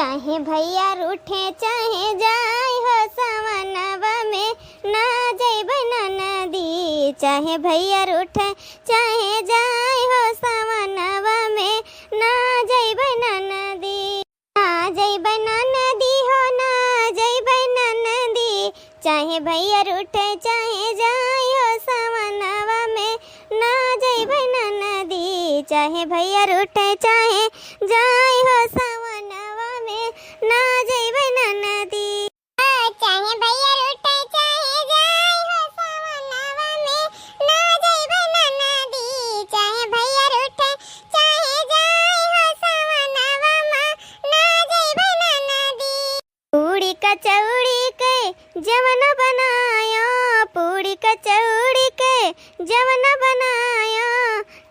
चाहे भैया रूठे चाहे जाए हो सवनवा में ना जइब नदी। चाहे भैया रूठे चाहे जाए हो सवनवा में ना जइब नदी। ना जइब नदी हो ना जइब नदी। चाहे भैया रूठे चाहे जाए हो सवनवा में ना जइब नदी। चाहे भैया रूठे चाहे जाए हो सवनवा में ना जइब नदी। चाहे भैया रूठे चाहे जाए हो सवनवा में ना जइब नदी। चाहे भैया रूठे चाहे जाए हो सवनवा में ना जइब नदी। पूड़ी कचौड़ी के जवन बनायो, पूड़ी कचौड़ी के जवन बनायो।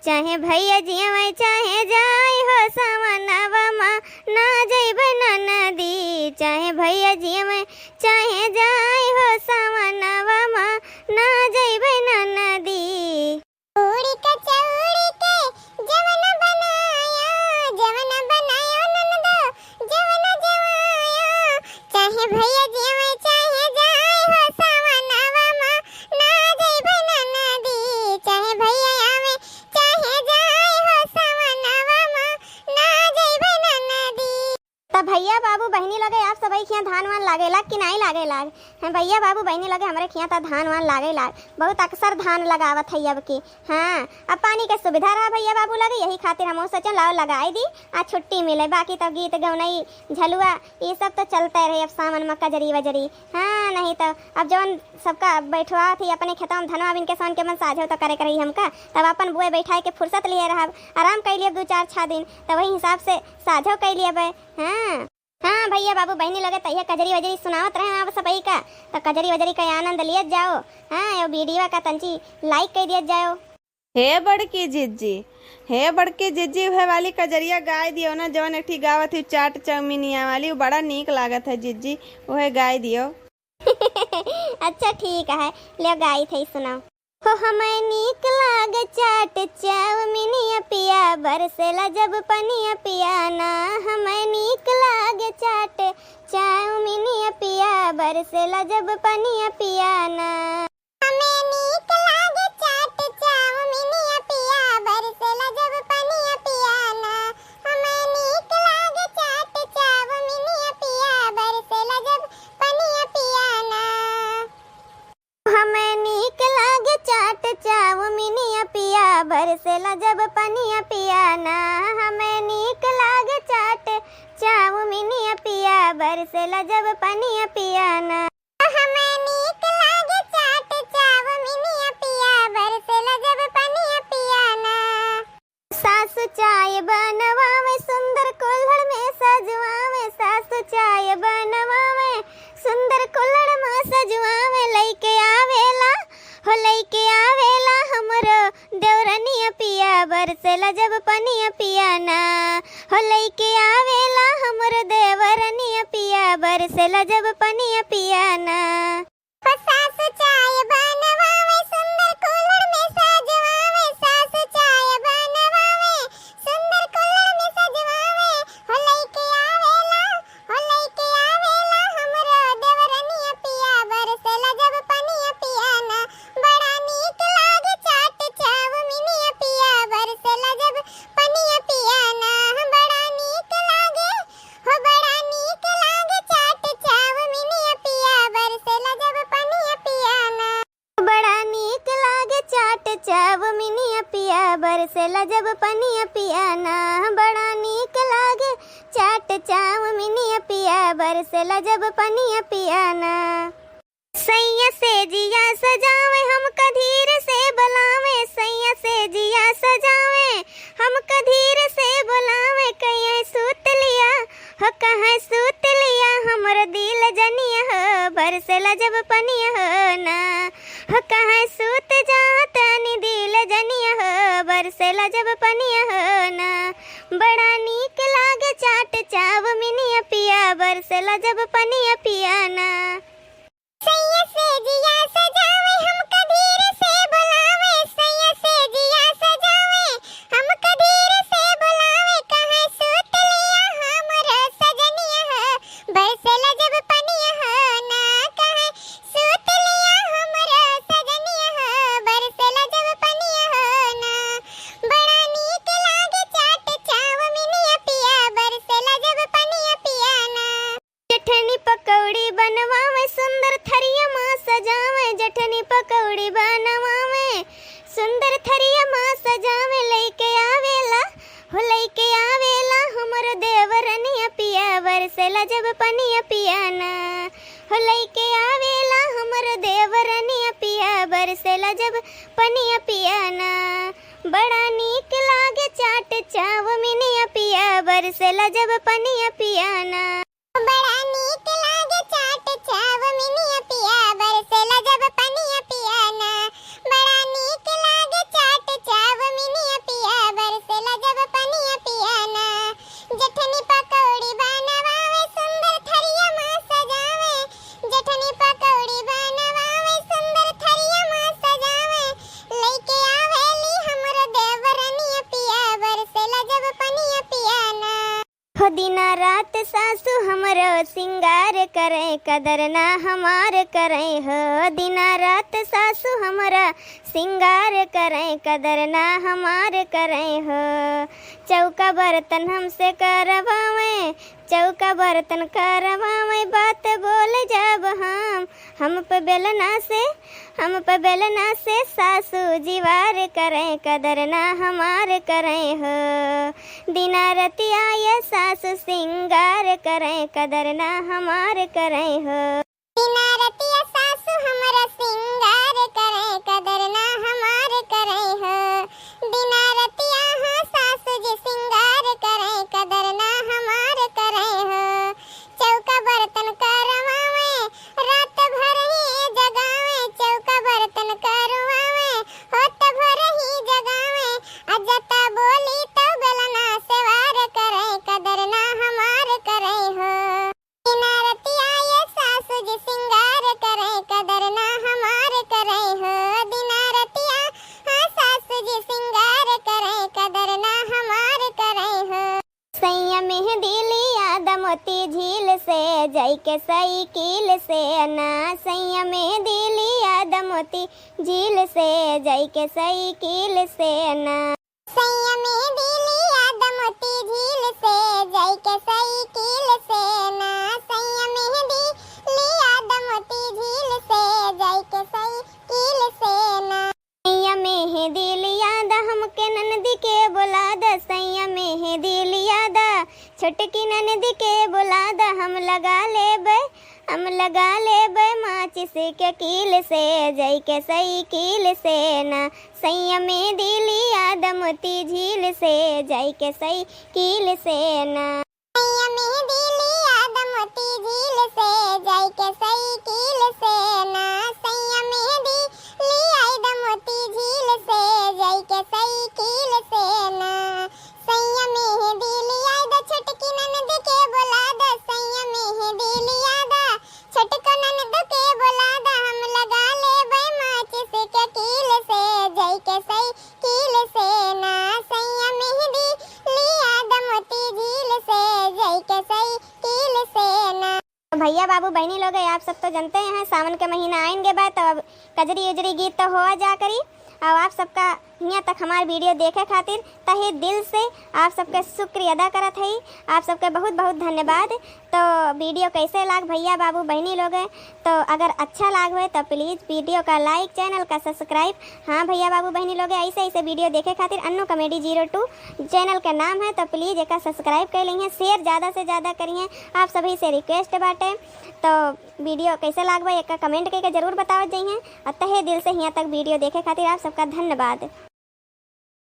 चाहे भैया जियवे चाहे जाए हो सवनवा में ना जइब नदी। चाहे भैया जियवे चाहे जाए हो सवनवा में ना जइब नदी। पूड़ी कचौड़ी के जवन बनायो, जवन बनायो ननदो जवन जवायो। चाहे भैया जियवे चाहे जाए हो सवनवा में ना जइब नदी। चाहे भैया आवे चाहे जाए हो सवनवा में ना जइब नदी। तब भैया बाबू बहनी लगे आप सबई खिया धान वान लागेला कि नहीं लागेला? भैया बाबू बहनी लगे हमरे खिया त धान वान लागेला। बहुत अक्सर धान लगावत है अब की। हाँ, अब पानी के सुविधा रहा भैया बाबू लगे, यही खातिर हम सोचे लाओ लगाई दी, आज छुट्टी मिले। बाकी तब गीत गौनई झलुआ ये सब तो चलते रहे अब सावन में कजरी वजरी। हाँ, नहीं तो अब जौन सबका बैठवा थी अपने खेतों में धनवा बिन के सन के मन साझो तो करे करही हमका। तब अपन बुए बैठाए के फुर्सत लिए रहा, आराम कर लिए 2-4-6 दिन, तब वही हिसाब से साझो कर लिए। हाँ हाँ भैया बाबू बहनी लगे तैया कजरी वजरी सुनावत रहे आप सबई का, तो कजरी वजरी का आनंद लिए जाओ। हाँ, वीडियो का तंची लाइक कर दिया जाओ। हे बड़की जिज्जी, हे बड़की जिज्जी वह वाली कजरिया गाय दियो ना जवन एक गावत थी चाट चौमिनिया वाली, वो बड़ा नीक लागत है जिज्जी, वह गाय दियो। अच्छा ठीक है, ले गाई थे सुनाओ। हो हमें नीक लाग चाट चाउमिनिया पिया, बरसेला जब पनिया पिया ना। हमें नीक लाग चाट चाउमिनिया पिया, बरसेला जब पनिया पिया ना। हमें नीक लाग चाट चाउमिनिया पिया, बरसेला जब पनिया पिया ना। हमें नीक लाग चाट चाउमिनिया पिया, बरसेला जब पनिया पिया ना। हमें नीक लागे चाट चाउमिनिया पिया, बरसेला जब पनिया पिया ना। हमें नीक लागे चाट चाउमिनिया पिया, बरसेला जब पनिया पिया ना। हमें नीक लागे चाट चाउमिनिया पिया, बरसेला जब पनिया पिया ना। सासु चाय बनवावे सुंदर कुल्हड़ में सजवावे। सासु चाय बनवावे सुंदर कुल्हड़ में सजवावे। लइके आवेला हो लइके आवेला हमरो देवरनिया पिया, बरसेला जब पनिया पिया ना। हो लइके आवेला हमरो देवरनिया पिया, बरसेला जब पनिया पिया ना। हो सासु चाय बनवावे सुंदर कुल्हड़ में सजवावे। सासु चाय बनवावे सुंदर कुल्हड़ में सजवावे। हो लइके आवेला हमरो देवरनिया पिया, बरसेला जब पनिया पिया ना। बड़ा नीक लागे चाट चाउमिनिया पिया, बरसेला जब पनिया पिया ना। बड़ा नीक लागे हो बड़ा नीक लागे चाट चाउमिनिया पिया, बरसेला जब पनिया पिया ना। बड़ा नीक लागे चाट चाउमिनिया पिया, बरसेला जब पनिया पिया ना। बड़ा नीक लागे चाट चाउमिनिया पिया, बरसेला जब पनिया पिया ना। सैया से जिया सजावे हम कधीर से बुलावे। सैया से जिया सजावे हम कधीर से बुलावे। कहीं सूत लिया हो कहीं सूत लिया हमर दिल जनिया हो, बरसेला जब पनिया हो ना। हो कहीं सूत जाता नी दिल जनिया हो, बरसेला जब पनिया हो ना। बड़ा नीक लागे चाट चाउमिनिया पिया, बरसेला जब पनिया पिया ना। सैया से जिया सजावे हम कधीर से बुलावे। सैया से जिया सजावे हम कधीर से बुलावे। कहीं सूत लिया हमर सजनिया बनवावे सुंदर थरिया माँ सजावे जठनी पकौड़ी बनवावे सुंदर थरिया माँ सजावे लइके आवेला हो लइके आवेला हमर देवरनिया पिया बरसेला जब पनिया पियाना हो लइके आवेला हमर देवरनिया पिया बरसेला जब पनिया पियाना बड़ा नीक लागे चाट चावमिनिया पिया बरसेला जब पनिया पियाना बड़ा नीक लागे चाट चावमिनिया पिया बरसेला जब पनिया पियाना बड़ा नीक लागे चाट चावमिनिया पिया बरसेला जब पनिया पियाना जठनी पकौड़ी बनवावे सुंदर थरिया माँ सजावे जठनी पकौड़ी बनवावे सुंदर थरिया माँ सजावे लइके आवेली हमर देवरनिया पिया बरसेला जब पनिया पियाना हो दिना रात सासू हमरो सिंगार करे कदर ना हमार करे हो दिना रात सासू हमरा सिंगार करे कदर ना हमार करे हो चौका बर्तन हमसे करवावे चौका बर्तन करवावे बात बोल जब हम पे बेलना से सासू जीवार करे कदर ना हमार करे हो दिना रतिया ये सासू सिंगार करे कदर ना हमार करे हो दिना रतिया सासू हमरा सिंगार करे कदर ना हमार करे हो दिना रतिया हाँ सासू जी सिंगार करे कदर ना हमार करे हो चौका बर्तन करवावे रात भर ही जगावे चौका बर्तन करवावे होत भर ही जगावे अजता बोली तो बेलना से वार करे कदर ना हमार करे हो दिना रतिया ये सासू जी सिंगार करे कदर ना हमार करे हो दिना रतिया हाँ सासू जी सिंगार करे कदर ना हमार करे हो सैया मेहंदी लिया दमोती झील से जाई के साइकिल से ना सैया मेहंदी लिया दमोती झील से जाई के साइकिल से ना सैया मेहंदी लिया दमोती झील से जाई के साइकिल से ना सैया मेहंदी लिया दमोती झील से जाई के साइकिल से ना सैया मेहंदी लिया दा हमके ननदी के बुला दा सैया मेहंदी लिया दा छोटकी ननदी के बुला दा हम लगा लेबै माचिस के कील से जाई के साइकिल से ना सैया मेहंदी लिया दा मोती झील से जाई के साइकिल से ना सैया मेहंदी लिया दा मोती झील से जाई के साइकिल से ना सैया मेहंदी लिया दा मोती झील से जाई के साइकिल से ना सैया मेहंदी लिया दा छोटकी ननद के बुला दा सैया मेहंदी लिया दा छोटको ननद के बुला दा हम लगा लेबै माचिस के कील से जाई के साइकिल से ना सैया मेहंदी लिया दा मोती झील से जाई के साइकिल से ना भैया बाबू बहनी लोग आप सब तो जानते हैं सावन के महीना आएंगे बाद तो अब कजरी उजरी गीत तो हुआ जा करी और आप सबका यहाँ तक हमार वीडियो देखे खातिर तहे दिल से आप सबके शुक्रिया अदा करत हई आप सबके बहुत बहुत धन्यवाद तो वीडियो कैसे लाग भैया बाबू बहनी लोग हैं तो अगर अच्छा लाग हुए तो प्लीज़ वीडियो का लाइक चैनल का सब्सक्राइब हाँ भैया बाबू बहनी लोग ऐसे ऐसे वीडियो देखे खातिर अन्नू कॉमेडी 02 चैनल का नाम है तो प्लीज़ एक सब्सक्राइब कर लीजिए शेयर ज़्यादा से ज़्यादा करिए आप सभी से रिक्वेस्ट बाटे तो वीडियो कैसे लाग भाई एक कमेंट करके जरूर बताओ जाइए और तहे दिल से यहाँ तक वीडियो देखे खातिर आप सबका धन्यवाद।